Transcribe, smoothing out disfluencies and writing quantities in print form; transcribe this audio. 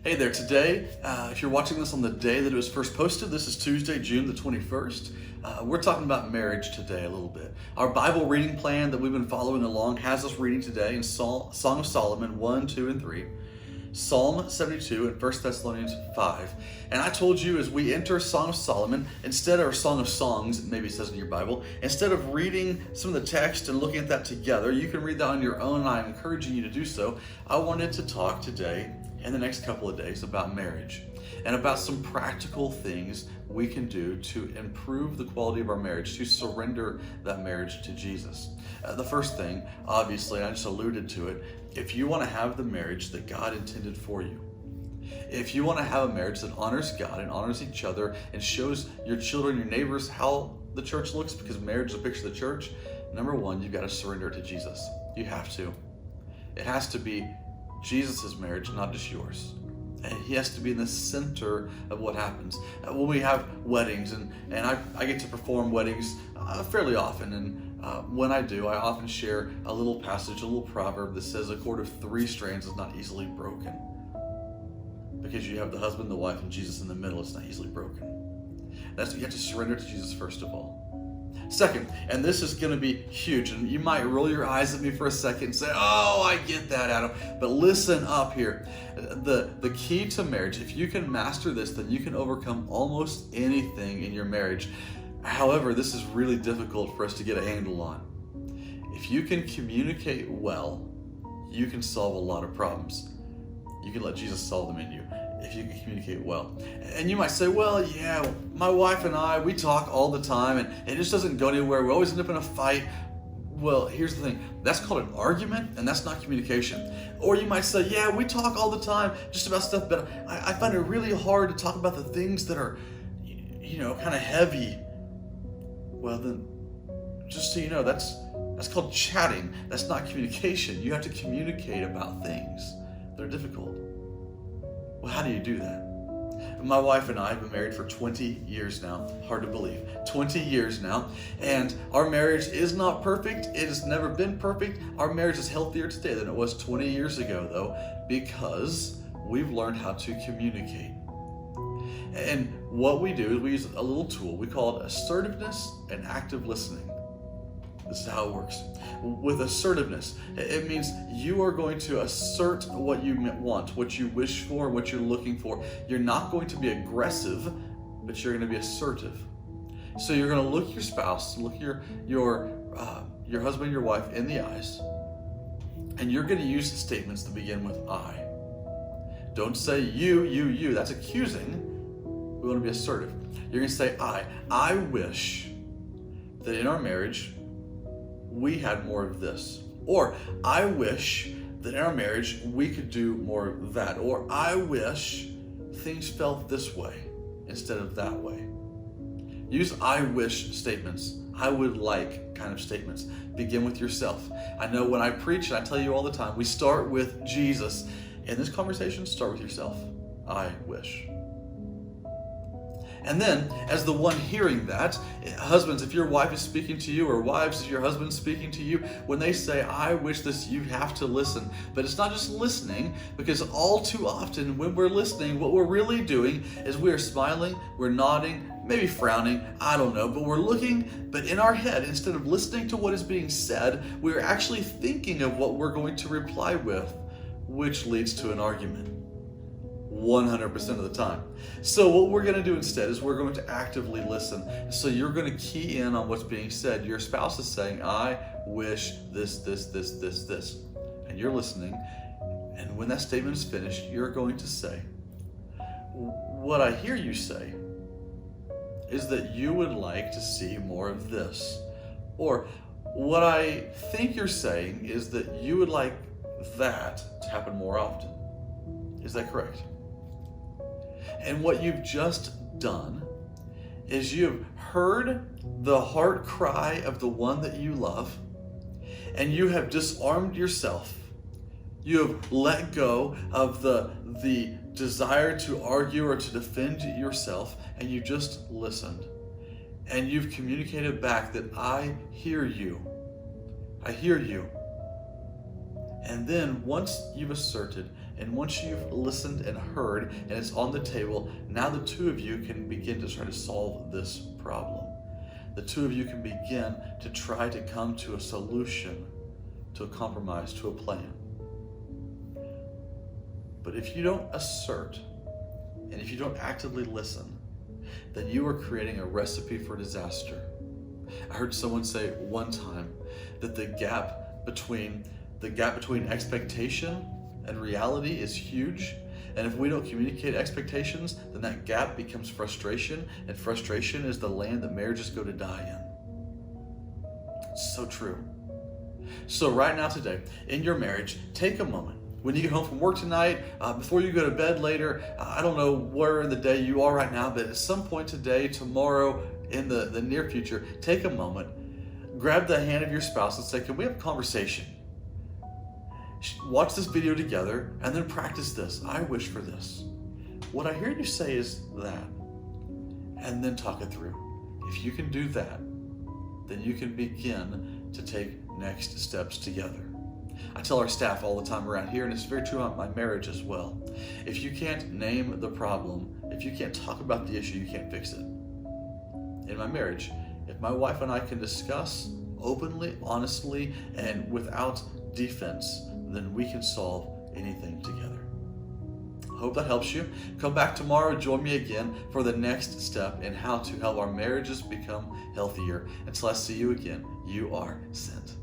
Hey there, today, if you're watching this on the day that it was first posted, this is Tuesday, June the 21st. We're talking about marriage today a little bit. Our Bible reading plan that we've been following along has us reading today in Song of Solomon 1, 2, and 3, Psalm 72, and 1 Thessalonians 5. And I told you as we enter Song of Solomon, or Song of Songs, maybe it says in your Bible, instead of reading some of the text and looking at that together, you can read that on your own, and I'm encouraging you to do so. I wanted to talk today in the next couple of days about marriage and about some practical things we can do to improve the quality of our marriage, to surrender that marriage to Jesus. The first thing, obviously, I just alluded to it, if you want to have the marriage that God intended for you, if you want to have a marriage that honors God and honors each other and shows your children, your neighbors how the church looks, because marriage is a picture of the church, number one, you've got to surrender it to Jesus. You have to. It has to be Jesus' marriage, not just yours. And he has to be in the center of what happens. When we have weddings, and I get to perform weddings fairly often, and when I do, I often share a little passage, a little proverb that says a cord of three strands is not easily broken. Because you have the husband, the wife, and Jesus in the middle, it's not easily broken. You have to surrender to Jesus first of all. Second, and this is going to be huge, and you might roll your eyes at me for a second and say, oh, I get that, Adam. But listen up here. The key to marriage, if you can master this, then you can overcome almost anything in your marriage. However, this is really difficult for us to get a handle on. If you can communicate well, you can solve a lot of problems. You can let Jesus solve them in you if you can communicate well. And you might say, well, yeah, my wife and I, we talk all the time and it just doesn't go anywhere. We always end up in a fight. Well, here's the thing. That's called an argument, and that's not communication. Or you might say, yeah, we talk all the time just about stuff, but I find it really hard to talk about the things that are, kind of heavy. Well, then, just so you know, that's called chatting. That's not communication. You have to communicate about things that are difficult. Well, how do you do that? My wife and I have been married for 20 years now. Hard to believe. 20 years now. And our marriage is not perfect. It has never been perfect. Our marriage is healthier today than it was 20 years ago, though, because we've learned how to communicate. And what we do is we use a little tool. We call it assertiveness and active listening. This is how it works. With assertiveness, it means you are going to assert what you want, what you wish for, what you're looking for. You're not going to be aggressive, but you're going to be assertive. So you're going to look your spouse, look your husband, your wife in the eyes, and you're going to use statements that begin with I. Don't say you. That's accusing. We want to be assertive. You're going to say I. I wish that in our marriage, we had more of this. Or, I wish that in our marriage we could do more of that. Or, I wish things felt this way instead of that way. Use I wish statements. I would like kind of statements. Begin with yourself. I know when I preach, and I tell you all the time, we start with Jesus. In this conversation, start with yourself. I wish. And then, as the one hearing that, husbands, if your wife is speaking to you, or wives, if your husband's speaking to you, when they say, I wish this, you have to listen. But it's not just listening, because all too often when we're listening, what we're really doing is we are smiling, we're nodding, maybe frowning, I don't know, but we're looking, but in our head, instead of listening to what is being said, we're actually thinking of what we're going to reply with, which leads to an argument. 100% of the time. So what we're going to do instead is we're going to actively listen. So you're going to key in on what's being said. Your spouse is saying, I wish this. And you're listening. And when that statement is finished, you're going to say, what I hear you say is that you would like to see more of this. Or what I think you're saying is that you would like that to happen more often. Is that correct? And what you've just done is you've heard the heart cry of the one that you love, and you have disarmed yourself. You have let go of the desire to argue or to defend yourself, and you just listened. And you've communicated back that I hear you. I hear you. And then once you've asserted And once you've listened and heard and it's on the table, now the two of you can begin to try to solve this problem. The two of you can begin to try to come to a solution, to a compromise, to a plan. But if you don't assert, and if you don't actively listen, then you are creating a recipe for disaster. I heard someone say one time that the gap between expectation and reality is huge. And if we don't communicate expectations, then that gap becomes frustration, and frustration is the land that marriages go to die in. It's so true. So right now today, in your marriage, take a moment. When you get home from work tonight, before you go to bed later, I don't know where in the day you are right now, but at some point today, tomorrow, in the near future, take a moment, grab the hand of your spouse and say, can we have a conversation? Watch this video together and then practice this. I wish for this. What I hear you say is that. And then talk it through. If you can do that, then you can begin to take next steps together. I tell our staff all the time around here, and it's very true about my marriage as well. If you can't name the problem, if you can't talk about the issue, you can't fix it. In my marriage, if my wife and I can discuss openly, honestly, and without defense, then we can solve anything together. I hope that helps you. Come back tomorrow, join me again for the next step in how to help our marriages become healthier. Until I see you again, you are sent.